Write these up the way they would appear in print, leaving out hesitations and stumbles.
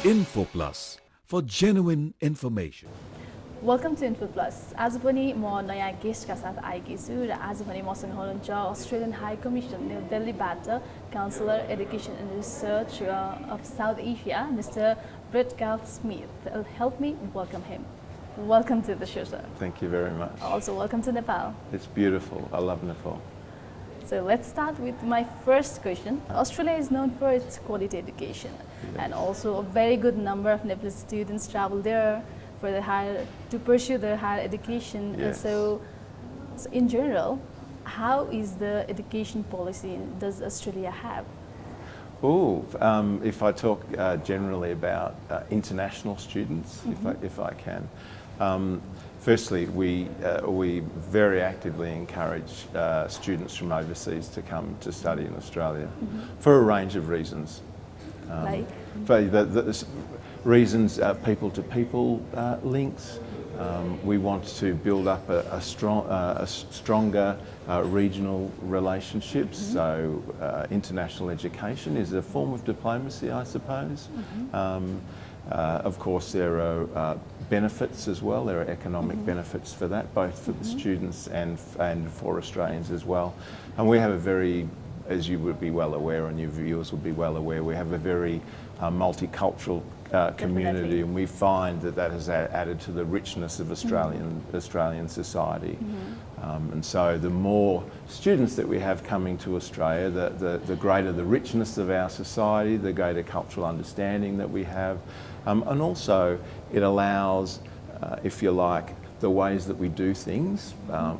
Info Plus for genuine information. Welcome to Info Plus. आज पनि म नयाँ गेस्टका साथ आएकी छु र आज पनि मसँग हुनुहुन्छ अस्ट्रेलियन हाई कमिसन न्यू दिल्लीबाट counsellor education and research of south Asia mister Galt-Smith. Help me welcome him. Welcome to the show, sir. Thank you very much. Also, welcome to Nepal. It's beautiful. I love Nepal. So let's start with my first question. Australia is known for its quality education, and also a very good number of Nepalese students travel there for to pursue their higher education. Yes. So in general, how is the education policy does Australia have? If I talk generally about international students, if I can. Firstly, we very actively encourage students from overseas to come to study in Australia for a range of reasons. Like? For the reasons, people-to-people links. We want to build up a stronger regional relationships. So international education is a form of diplomacy, I suppose. Of course, there are benefits as well. There are economic benefits for that, both for the students and for Australians as well. And we have a very, as you would be well aware and your viewers would be well aware, we have a very multicultural community, and we find that has added to the richness of Australian society. And so the more students that we have coming to Australia, the greater the richness of our society, the greater cultural understanding that we have. And also it allows, if you like, the ways that we do things,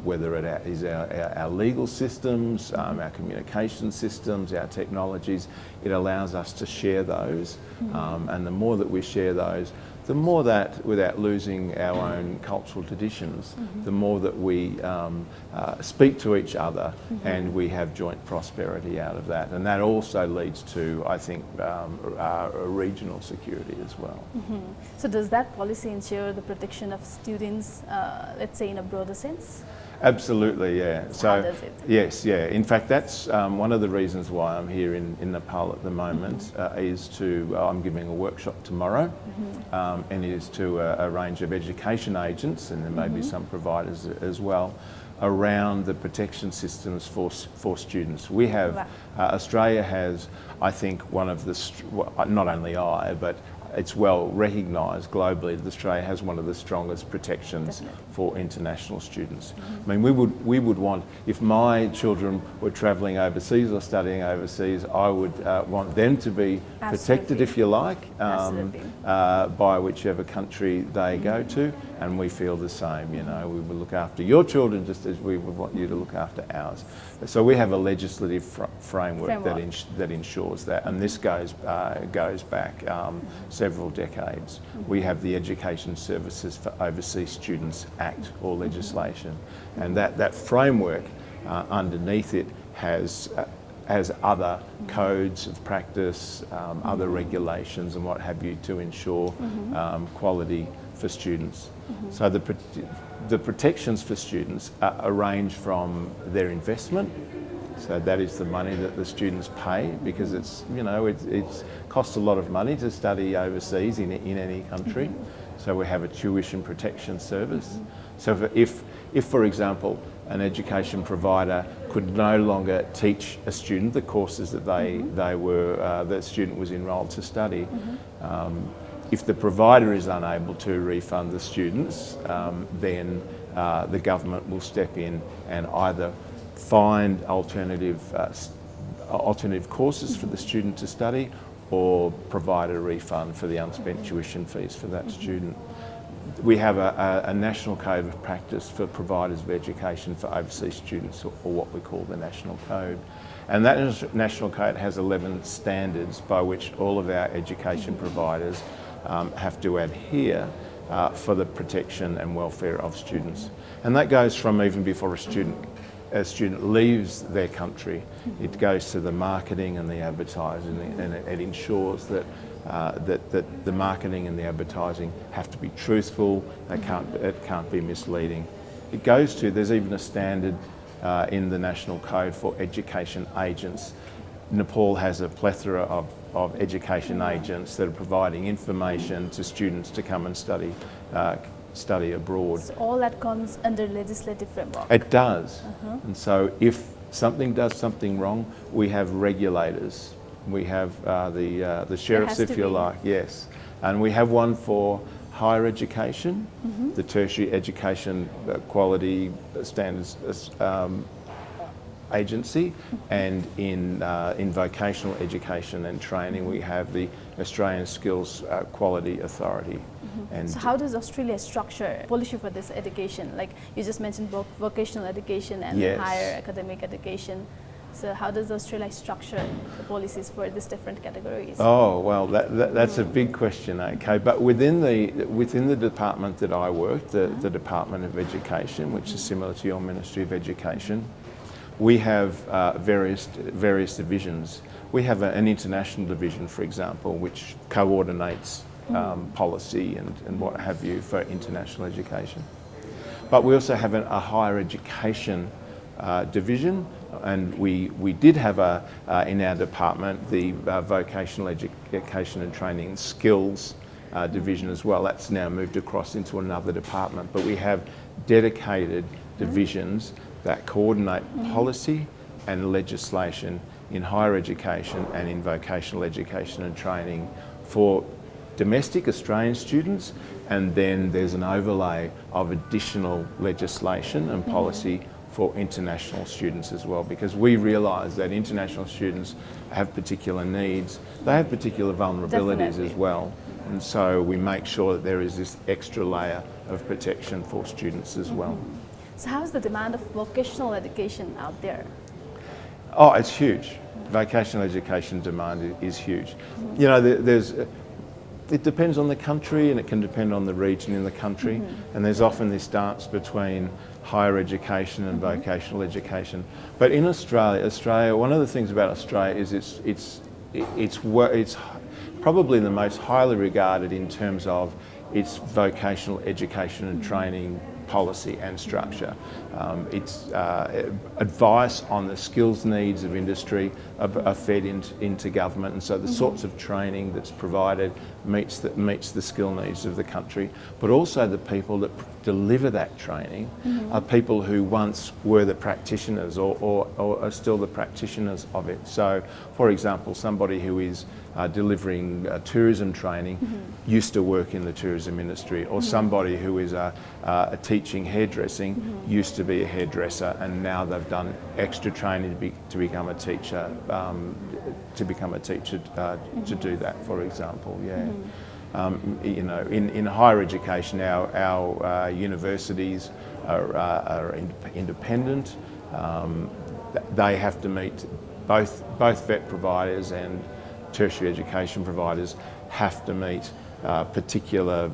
whether it is our legal systems, our communication systems, our technologies, it allows us to share those. And the more that we share those, the more that, without losing our own cultural traditions, the more that we speak to each other and we have joint prosperity out of that. And that also leads to, I think, regional security as well. So does that policy ensure the protection of students, let's say in a broader sense? Absolutely, yeah. So how does it? Yes, yeah. In fact, that's one of the reasons why I'm here in Nepal at the moment. Is to I'm giving a workshop tomorrow, and it is to a range of education agents, and there may be some providers as well, around the protection systems for students. We have Australia has, I think, one of the not only I, but it's well recognised globally that Australia has one of the strongest protections for international students. I mean, we would want, if my children were travelling overseas or studying overseas, I would want them to be protected, if you like, by whichever country they go to, and we feel the same. You know, we will look after your children just as we would want you to look after ours. So we have a legislative framework that ensures that, and this goes back several decades. We have the Education Services for Overseas Students Act or legislation, and that framework underneath it has other codes of practice, other regulations and what have you to ensure quality for students. So the protections for students range from their investment. So that is the money that the students pay, because it's costs a lot of money to study overseas in any country. So we have a tuition protection service. So if for example an education provider could no longer teach a student the courses that the student was enrolled to study, if the provider is unable to refund the students, then the government will step in and either find alternative courses for the student to study, or provide a refund for the unspent tuition fees for that student. We have a national code of practice for providers of education for overseas students, or what we call the National Code. And that National Code has 11 standards by which all of our education providers have to adhere for the protection and welfare of students. And that goes from even before a student leaves their country. It goes to the marketing and the advertising, and it ensures that the marketing and the advertising have to be truthful. It can't be misleading. It goes to, there's even a standard in the National Code for education agents. Nepal has a plethora of education agents that are providing information to students to come and study abroad. So all that comes under legislative framework. It does. And so if something does something wrong, we have regulators. We have the sheriffs, if you like, yes. And we have one for higher education, the tertiary education quality standards agency, and in vocational education and training we have the Australian Skills Quality Authority. And so how does Australia structure policy for this education? Like you just mentioned vocational education and yes. higher academic education. So how does Australia structure the policies for these different categories? Oh well, that's a big question. Okay, but within the department that I work, the Department of Education, which is similar to your Ministry of Education, we have various divisions. We have an international division, for example, which coordinates policy and what have you for international education. But we also have a higher education division, and we did have in our department the vocational education and training skills division as well. That's now moved across into another department, but we have dedicated divisions that coordinate policy and legislation in higher education and in vocational education and training for domestic Australian students, and then there's an overlay of additional legislation and policy for international students as well, because we realise that international students have particular needs, they have particular vulnerabilities as well, and so we make sure that there is this extra layer of protection for students as well. So how's the demand of vocational education out there? Oh, it's huge. Vocational education demand is huge. You know, it depends on the country, and it can depend on the region in the country, and there's often this dance between higher education and vocational education. But in Australia, one of the things about Australia is it's probably the most highly regarded in terms of its vocational education and training policy and structure. It's advice on the skills needs of industry are fed into government, and so the sorts of training that's provided meets the skill needs of the country. But also the people that deliver that training are people who once were the practitioners or are still the practitioners of it. So, for example, somebody who is delivering tourism training used to work in the tourism industry, or somebody who is teaching hairdressing used to be a hairdresser, and now they've done extra training to become a teacher, to do that, for example. Yeah. You know, in higher education, our universities are independent. They have to meet both vet providers and tertiary education providers have to meet particular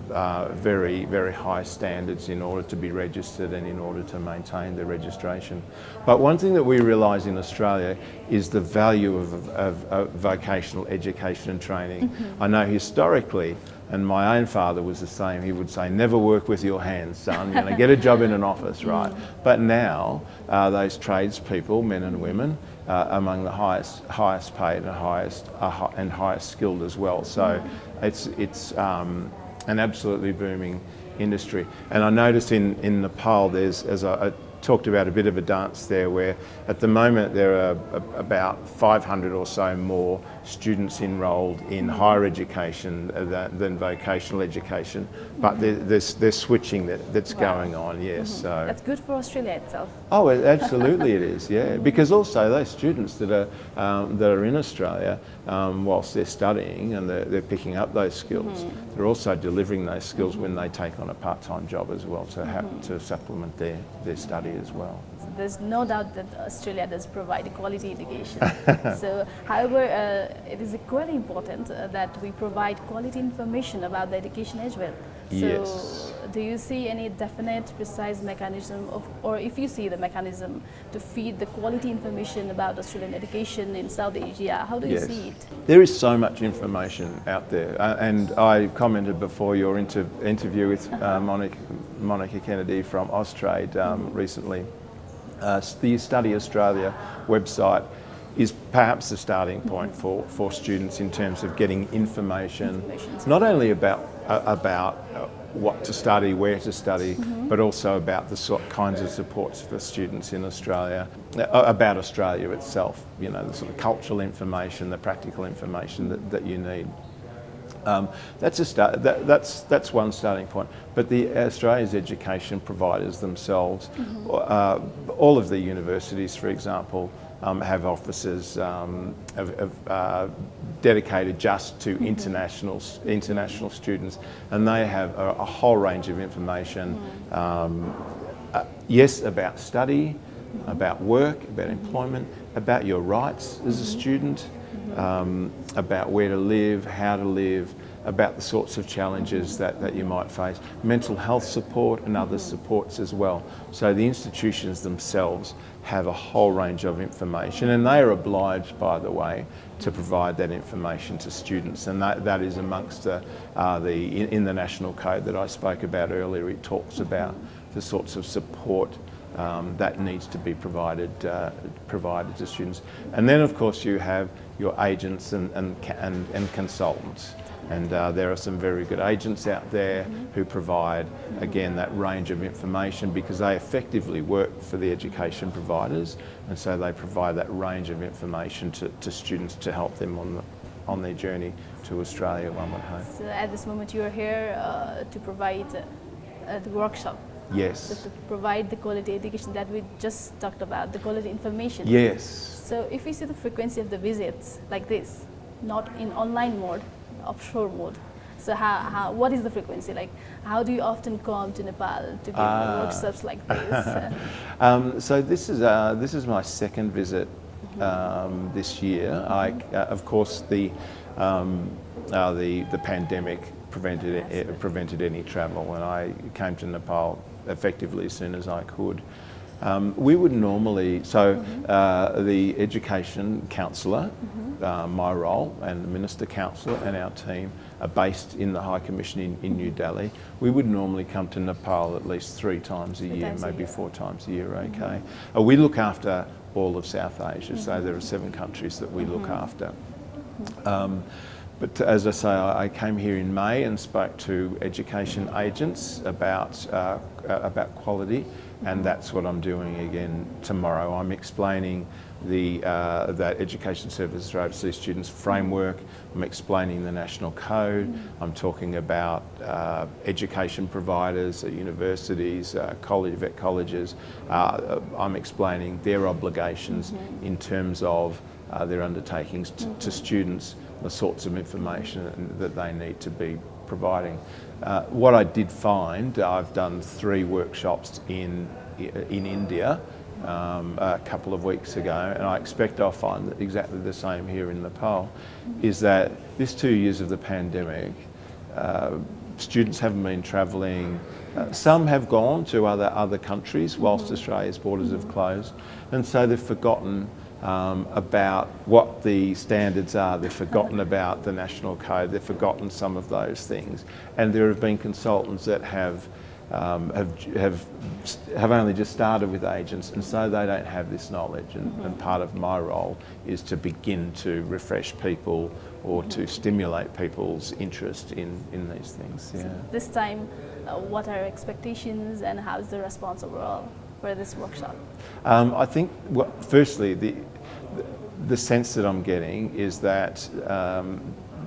very, very high standards in order to be registered and in order to maintain the registration. But one thing that we realise in Australia is the value of vocational education and training. I know historically, and my own father was the same, he would say, never work with your hands, son, you know, get a job in an office, right? But now, those tradespeople, men and women, among the highest paid and highest skilled as well. So it's an absolutely booming industry. And I noticed in Nepal, there's, as I talked about, a bit of a dance there, where at the moment there are about 500 or so more students enrolled in higher education than vocational education, but there's switching that's going on, yes. So that's good for Australia itself. Oh, absolutely it is, yeah. Because also those students that are in Australia, whilst they're studying and they're picking up those skills, they're also delivering those skills when they take on a part-time job as well to supplement their study as well. So there's no doubt that Australia does provide a quality education. So, however, it is equally important that we provide quality information about the education as well. So, yes. Do you see any definite, precise mechanism or if you see the mechanism to feed the quality information about Australian education in South Asia, how do you see it? There is so much information out there, and I commented before your interview with Monica Kennedy from Austrade recently. The Study Australia website is perhaps the starting point for students in terms of getting information not only about what to study, where to study, but also about the kinds of supports for students in Australia, about Australia itself, you know, the sort of cultural information, the practical information that you need. That's one starting point. But the Australia's education providers themselves, all of the universities, for example, have offices dedicated just to international students, and they have a whole range of information. Yes, about study, about work, about employment, about your rights as a student, about where to live, how to live, about the sorts of challenges that you might face, mental health support and other supports as well. So the institutions themselves have a whole range of information, and they are obliged, by the way, to provide that information to students, and that is amongst in the National Code that I spoke about earlier. It talks about the sorts of support that needs to be provided to students. And then, of course, you have your agents and consultants. And there are some very good agents out there who provide, again, that range of information, because they effectively work for the education providers, and so they provide that range of information to students to help them on their journey to Australia, one would hope. So at this moment you are here to provide the workshop. Yes. So to provide the quality education that we just talked about, the quality information. Yes. So if we see the frequency of the visits like this, not in online mode, offshore mode, so what is the frequency? Like, how do you often come to Nepal to give workshops like this? So this is my second visit this year. Of course, the pandemic prevented any travel, and I came to Nepal effectively as soon as I could. We would normally, the education counsellor, my role, and the Minister Counsellor and our team are based in the High Commission in New Delhi. We would normally come to Nepal at least 3 times a year, maybe 4 times a year, okay. We look after all of South Asia, so there are 7 countries that we look after. But as I say, I came here in May and spoke to education agents about quality, and that's what I'm doing again tomorrow. I'm explaining that Education Services for Overseas Students framework. I'm explaining the National Code. I'm talking about education providers, universities, vet colleges. I'm explaining their obligations in terms of their undertakings to students, the sorts of information that they need to be providing. What I did find, I've done 3 workshops in India a couple of weeks ago, and I expect I'll find exactly the same here in Nepal, is that this 2 years of the pandemic, students haven't been travelling. Some have gone to other countries whilst Australia's borders have closed, and so they've forgotten about what the standards are. They've forgotten about the National Code. They've forgotten some of those things, and there have been consultants that have only just started with agents, and so they don't have this knowledge. And part of my role is to begin to refresh people or to stimulate people's interest in these things. Yeah. So this time, what are your expectations, and how's the response overall for this workshop? I think, firstly, the sense that I'm getting is that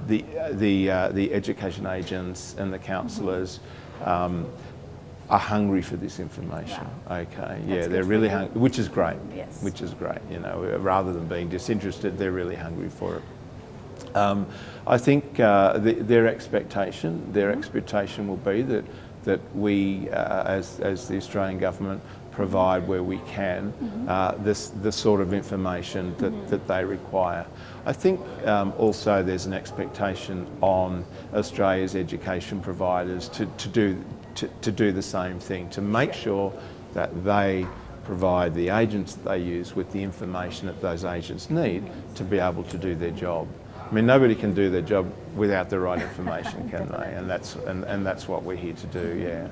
the education agents and the counsellors are hungry for this information. Wow. Okay, yeah, they're really hungry, which is great. Yes. Which is great. You know, rather than being disinterested, they're really hungry for it. I think their expectation will be that we, as the Australian government, provide where we can the sort of information that they require. I think also there's an expectation on Australia's education providers to do the same thing, to make sure that they provide the agents that they use with the information that those agents need to be able to do their job. I mean, nobody can do their job without the right information, can they? And that's what we're here to do. Yeah.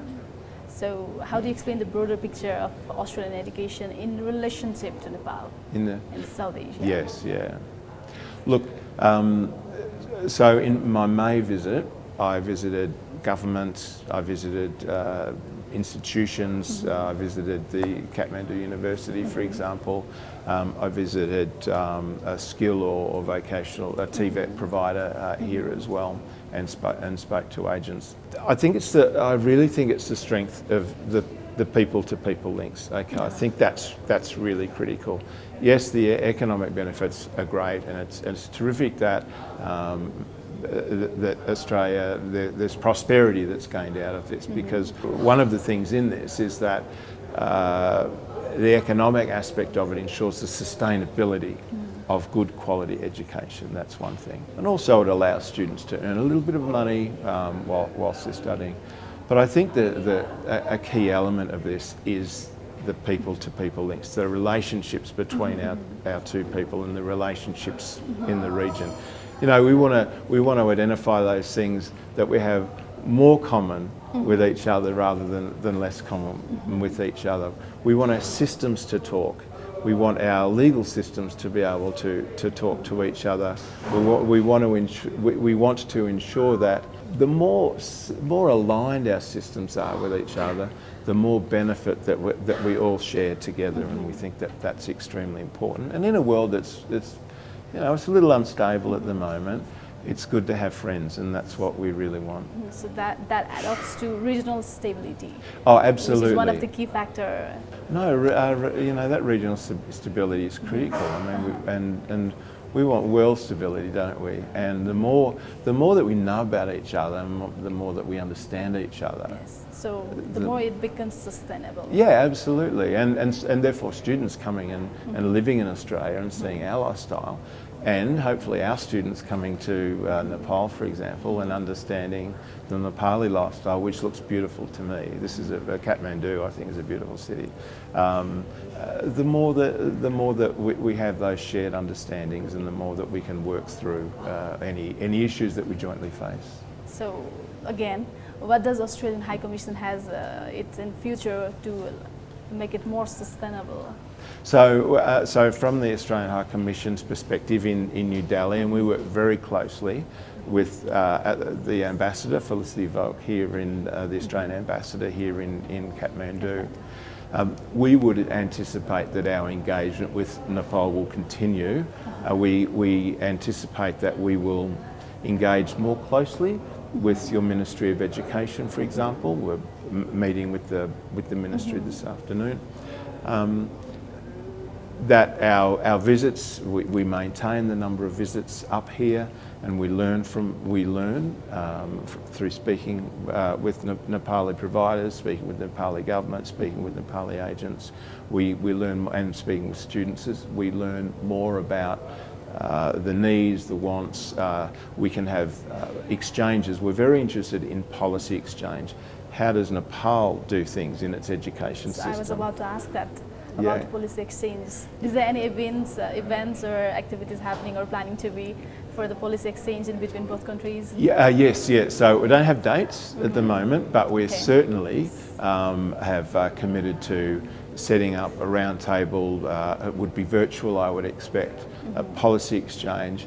So how do you explain the broader picture of Australian education in relationship to Nepal In South Asia? Yes, yeah. Look, so in my May visit, I visited government, I visited institutions, I visited the Kathmandu University, for example. I visited a skill or vocational, a TVET provider here as well, and spoke to agents. I really think it's the strength of the people-to-people links. Okay, I think that's really critical. Yes, the economic benefits are great, and it's terrific that that Australia, there's prosperity that's gained out of this, because one of the things in this is that the economic aspect of it ensures the sustainability of good quality education. That's one thing. And also it allows students to earn a little bit of money whilst they're studying. But I think a key element of this is the people-to-people links, the relationships between our two people and the relationships in the region. You know, we want to identify those things that we have more common with each other rather than less common with each other. We want our systems to talk. We want our legal systems to be able to talk to each other. We want to ensure that the more aligned our systems are with each other, the more benefit that we all share together, and we think that that's extremely important. And in a world that's you know, it's a little unstable at the moment, it's good to have friends, and that's what we really want. So that adds to regional stability. Oh, absolutely. Which is one of the key factors. No, you know, that regional stability is critical. I mean, and we want world stability, don't we? And the more that we know about each other, the more that we understand each other. Yes. So the more it becomes sustainable. Yeah, absolutely. And therefore students coming and living in Australia and seeing our lifestyle, and hopefully our students coming to Nepal, for example, and understanding the Nepali lifestyle, which looks beautiful to me. This is Kathmandu, I think, is a beautiful city. The more that we have those shared understandings, and the more that we can work through any issues that we jointly face. So again, what does Australian High Commission has it in future to make it more sustainable? So from the Australian High Commission's perspective in New Delhi, and we work very closely with the Ambassador, Felicity Volk, here in the Australian Ambassador here in Kathmandu. We would anticipate that our engagement with Nepal will continue. We anticipate that we will engage more closely with your Ministry of Education, for example. We're meeting with the Ministry this afternoon. That our visits, we maintain the number of visits up here, and we learn through speaking with Nepali providers, speaking with Nepali government, speaking with Nepali agents. We learn, and speaking with students, we learn more about the needs, the wants. We can have exchanges. We're very interested in policy exchange. How does Nepal do things in its education system? I was about to ask that. About policy exchange. Is there any events or activities happening or planning to be for the policy exchange in between both countries? Yes. So we don't have dates at the moment, but we certainly have committed to setting up a round table. It would be virtual, I would expect, a policy exchange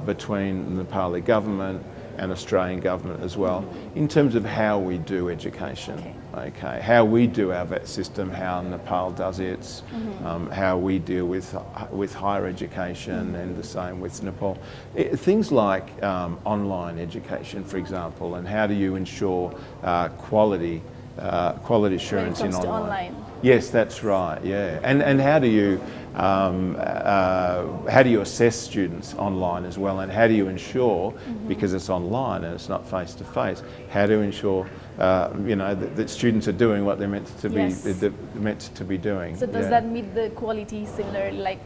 between the Nepali government and Australian government as well, in terms of how we do education. Okay, how we do our vet system, how Nepal does its, how we deal with higher education, and the same with Nepal. Things like online education, for example, and how do you ensure quality assurance in online? Yes, that's right. Yeah, and how do you assess students online as well, and how do you ensure, because it's online and it's not face to face, how to ensure that students are doing what they're meant to be doing. So does that meet the quality similarly like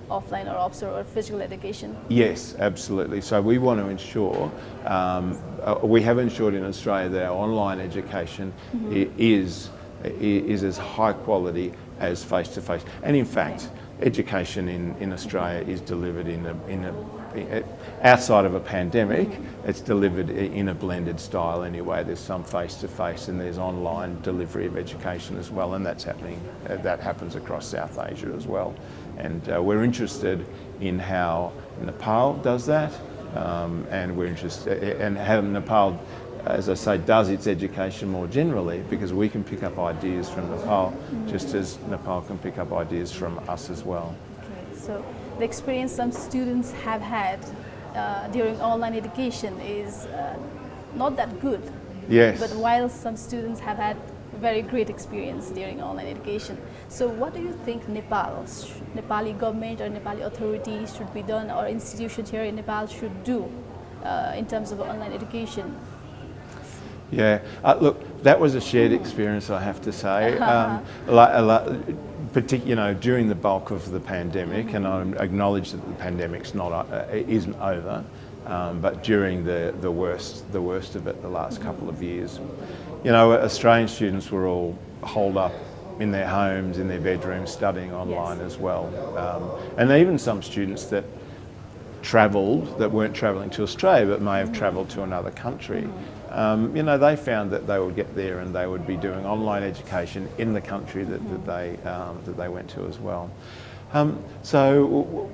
offline or OPS or physical education? Yes, absolutely. So we want to ensure, we have ensured in Australia that our online education is as high quality as face to face. And in fact, education in Australia is delivered in outside of a pandemic, it's delivered in a blended style anyway. There's some face-to-face and there's online delivery of education as well, and that's happening. That happens across South Asia as well. And we're interested in how Nepal does that, and we're interested in how Nepal, as I say, does its education more generally, because we can pick up ideas from Nepal just as Nepal can pick up ideas from us as well. Okay, so the experience some students have had during online education is not that good. Yes. But while some students have had very great experience during online education. So what do you think Nepali government or Nepali authorities should be done, or institutions here in Nepal should do in terms of online education? Yeah, look, that was a shared experience, I have to say. During the bulk of the pandemic, and I acknowledge that the pandemic's isn't over, but during the worst of it, the last couple of years, Australian students were all holed up in their homes, in their bedrooms, studying online as well, and even some students that travelled, that weren't travelling to Australia but may have travelled to another country. They found that they would get there and they would be doing online education in the country that they went to as well. So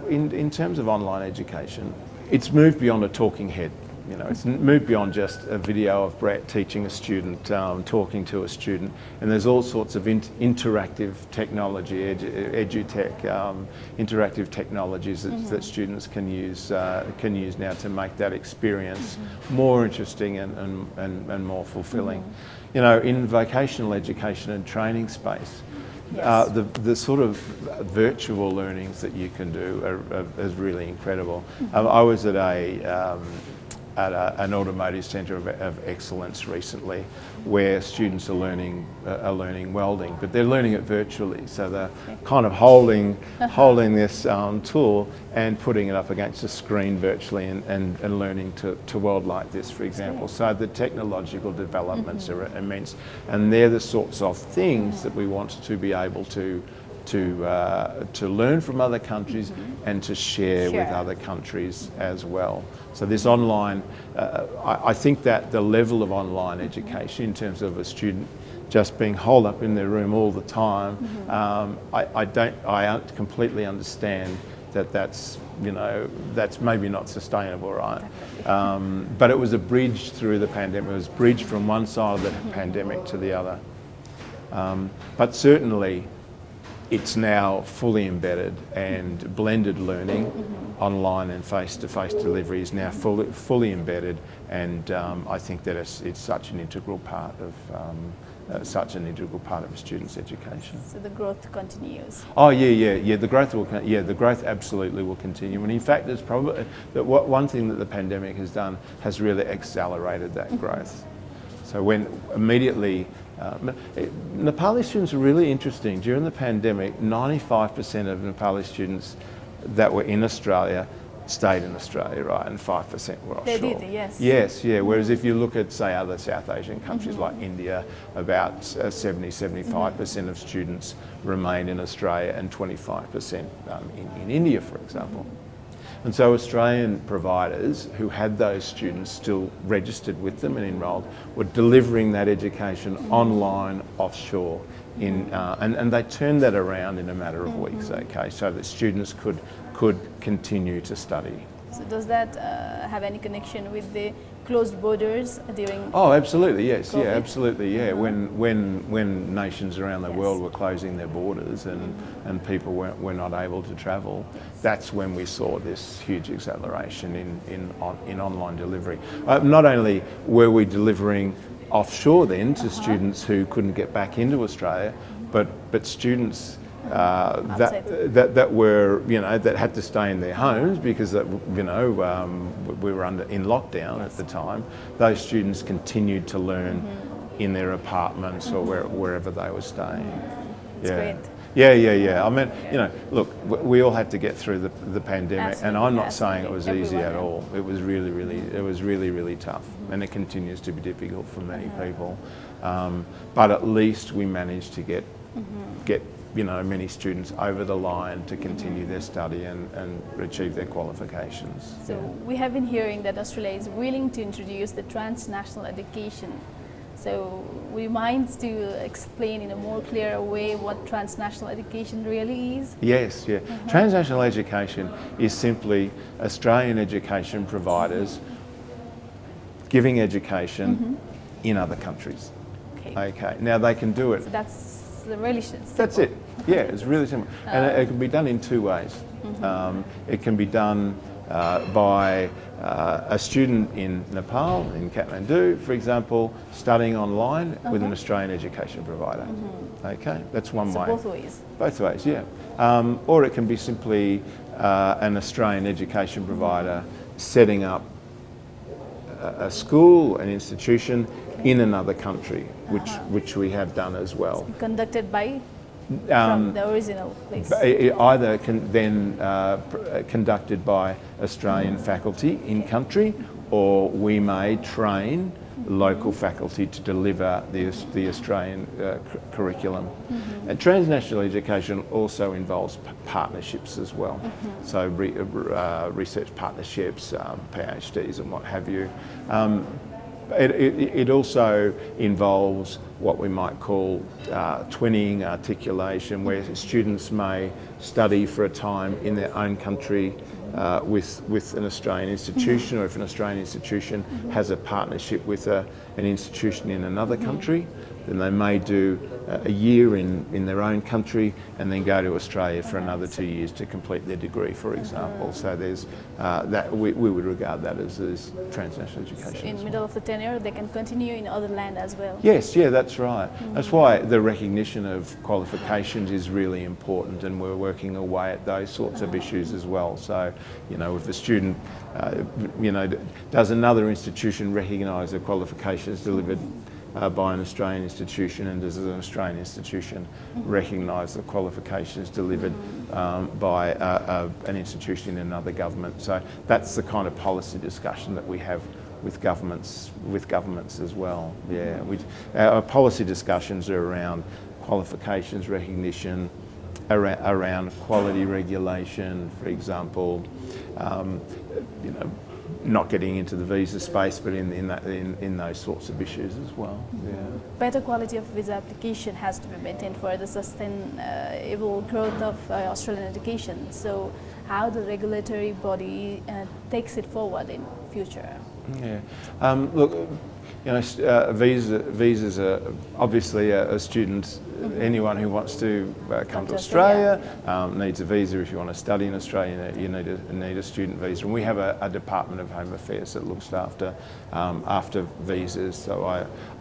in terms of online education, it's moved beyond a talking head. It's moved beyond just a video of Brett teaching a student, talking to a student, and there's all sorts of interactive technology, edutech, interactive technologies that students can use now to make that experience more interesting and more fulfilling. In vocational education and training space, the sort of virtual learnings that you can do is really incredible. I was at an automotive centre of excellence recently, where students are learning welding, but they're learning it virtually. So they're kind of holding this tool and putting it up against a screen virtually and learning to weld like this, for example. So the technological developments are immense, and they're the sorts of things that we want to be able to learn from other countries and to share with other countries as well. So this online, I think that the level of online education in terms of a student just being holed up in their room all the time, I don't completely understand that's maybe not sustainable, right? But it was a bridge through the pandemic. It was a bridge from one side of the pandemic to the other. But certainly, it's now fully embedded, and blended learning, online and face-to-face delivery, is now fully embedded, and I think that it's such an integral part of a student's education. So the growth continues. Oh yeah. The growth absolutely will continue, and in fact, it's probably one thing that the pandemic has done has really accelerated that growth. So when immediately. Nepali students are really interesting. During the pandemic, 95% of Nepali students that were in Australia stayed in Australia, right, and 5% were offshore. They did, yes. Yes, yeah. Whereas if you look at, say, other South Asian countries like India, about 75% of students remain in Australia and 25% in India, for example. And so Australian providers who had those students still registered with them and enrolled were delivering that education online, offshore, and they turned that around in a matter of weeks, okay, so that students could continue to study. So does that have any connection with the closed borders during? Oh, absolutely, yes, COVID? yeah, absolutely, yeah. When nations around the world were closing their borders and people were not able to travel, that's when we saw this huge acceleration in online delivery. Not only were we delivering offshore then to students who couldn't get back into Australia, but students that were, that had to stay in their homes because we were in lockdown at the time. Those students continued to learn in their apartments or wherever they were staying. Great. Yeah. I mean, look, we all had to get through the pandemic, and I'm not saying it was easy at all. It was really tough, and it continues to be difficult for many people. But at least we managed to get many students over the line to continue their study and achieve their qualifications. So we have been hearing that Australia is willing to introduce the transnational education. So would you mind to explain in a more clear way what transnational education really is? Yes, yeah. Transnational education is simply Australian education providers giving education in other countries. Okay. Now they can do it. So that's really simple. That's it. Yeah, it's really simple, and it can be done in two ways. It can be done by a student in Nepal, in Kathmandu, for example, studying online with an Australian education provider. Okay, that's one way. Both ways. Both ways, yeah. Or it can be simply an Australian education provider setting up a school, an institution in another country, which we have done as well. Conducted by from the original place. Either conducted by Australian faculty in country, or we may train local faculty to deliver the Australian curriculum. And transnational education also involves partnerships as well. So research partnerships, PhDs and what have you. It also involves what we might call twinning articulation, where students may study for a time in their own country with an Australian institution, or if an Australian institution has a partnership with an institution in another country, then they may do a year in their own country and then go to Australia for another 2 years to complete their degree, for example. So there's that we would regard that as transnational education. So in the middle of the tenure, they can continue in other land as well. Yes, yeah, that's right. That's why the recognition of qualifications is really important, and we're working away at those sorts of issues as well. So, if a student, does another institution recognise the qualifications delivered by an Australian institution, and does an Australian institution recognise the qualifications delivered by an institution in another government? So that's the kind of policy discussion that we have with governments as well. Yeah, our policy discussions are around qualifications recognition, around quality regulation, for example. Not getting into the visa space, but in those sorts of issues as well. Yeah. Better quality of visa application has to be maintained for the sustainable growth of Australian education. So, how the regulatory body takes it forward in future? Yeah. Look, visas are obviously a student. Anyone who wants to come to Australia needs a visa. If you want to study in Australia, you need a student visa. And we have a Department of Home Affairs that looks after visas. So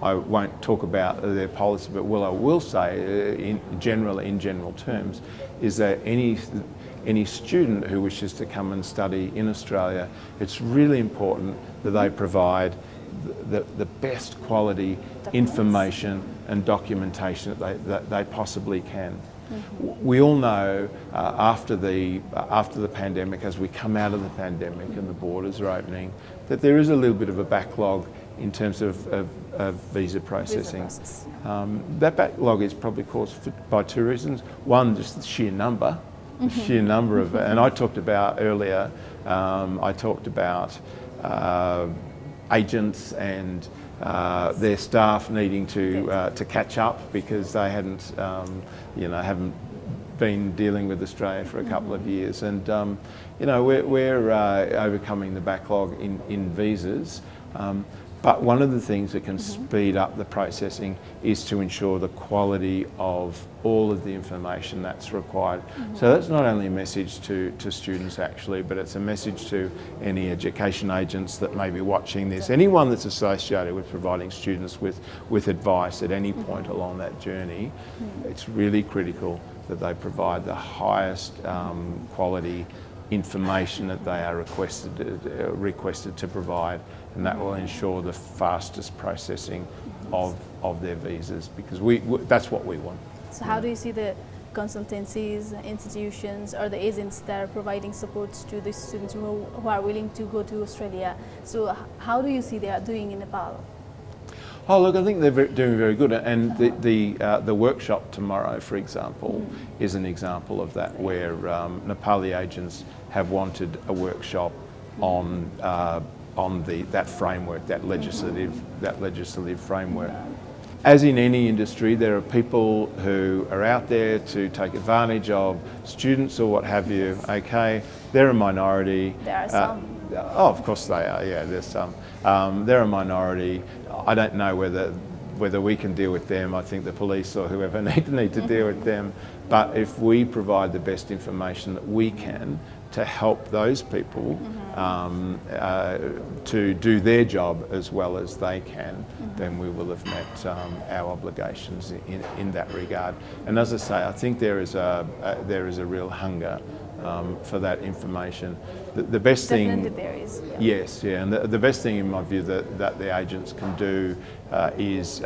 I won't talk about their policy, but what I will say in general terms is that any student who wishes to come and study in Australia, it's really important that they provide the best quality information and documentation that they possibly can. We all know after the pandemic, as we come out of the pandemic and the borders are opening, that there is a little bit of a backlog in terms of visa processing. That backlog is probably caused by two reasons. One, just the sheer number. And I talked about earlier, agents and their staff needing to catch up because they haven't been dealing with Australia for a couple of years, and we're overcoming the backlog in visas. But one of the things that can speed up the processing is to ensure the quality of all of the information that's required. So that's not only a message to students actually, but it's a message to any education agents that may be watching this, anyone that's associated with providing students with advice at any point along that journey. It's really critical that they provide the highest quality information that they are requested to provide, and that will ensure the fastest processing of their visas, because that's what we want. So how do you see the consultancies, institutions, or the agents that are providing support to the students who are willing to go to Australia? So how do you see they are doing in Nepal? Oh, look, I think they're doing very good, and the workshop tomorrow, for example, is an example of that, where Nepali agents have wanted a workshop on that framework, that legislative framework. As in any industry, there are people who are out there to take advantage of students or what have you. Okay, they're a minority. There are some. Oh, of course they are. Yeah, there's some. They're a minority. I don't know whether we can deal with them. I think the police or whoever need to deal with them. But if we provide the best information that we can to help those people to do their job as well as they can, then we will have met our obligations in that regard. And as I say, I think there is a real hunger for that information. The best Definitely thing, there is. Yeah. yes, yeah, and the best thing in my view that the agents can do is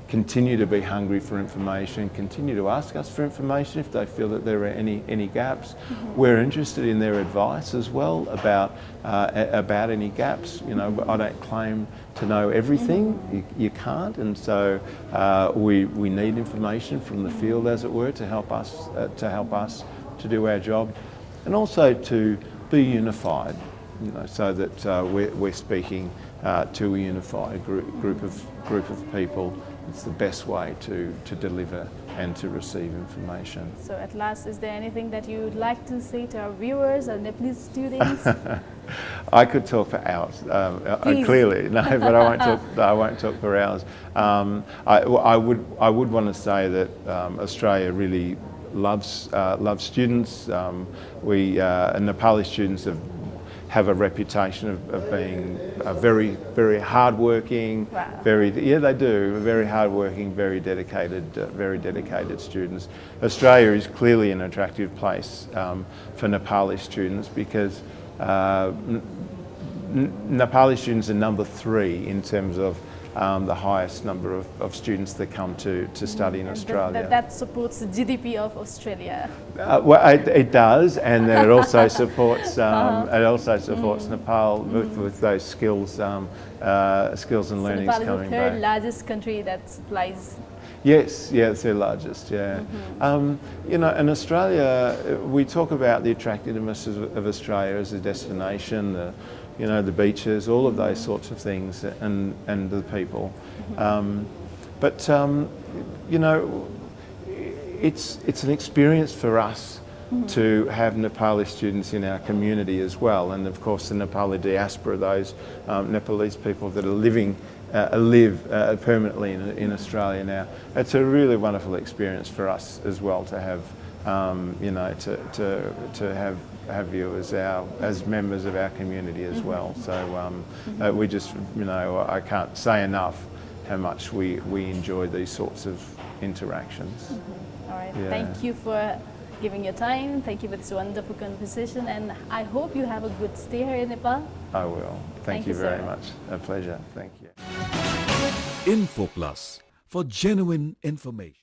continue to be hungry for information, continue to ask us for information if they feel that there are any gaps. We're interested in their advice as well about any gaps. You know, I don't claim to know everything. You can't, and so we need information from the field, as it were, to help us to do our job, and also to be unified. You know, so that we're speaking to a unified group of people. It's the best way to deliver and to receive information. So at last, is there anything that you would like to say to our viewers or Nepalese students? I could talk for hours, clearly, no, but I won't talk for hours. I would want to say that Australia really loves students. Nepali students have a reputation of being very, very hardworking. Wow. They do. Very hardworking, very dedicated students. Australia is clearly an attractive place for Nepali students because Nepali students are number 3 in terms of the highest number of students that come to study in Australia. That supports the GDP of Australia. Well, it does, and then it also supports Nepal with those skills and learnings Nepal coming is the back. third largest country that supplies. Yes, yeah, it's their largest. Yeah, you know, in Australia, we talk about the attractiveness of Australia as a destination. You know, the beaches, all of those sorts of things, and the people. But you know, it's an experience for us to have Nepali students in our community as well, and of course the Nepali diaspora, those Nepalese people that are live permanently in Australia now. It's a really wonderful experience for us as well to have, you know, to have you as members of our community as well. So we just, you know, I can't say enough how much we enjoy these sorts of interactions. All right. Yeah. Thank you for giving your time. Thank you for this wonderful conversation, and I hope you have a good stay here in Nepal. I will. Thank you you, very sir. much. A pleasure. Thank you. Info Plus for genuine information.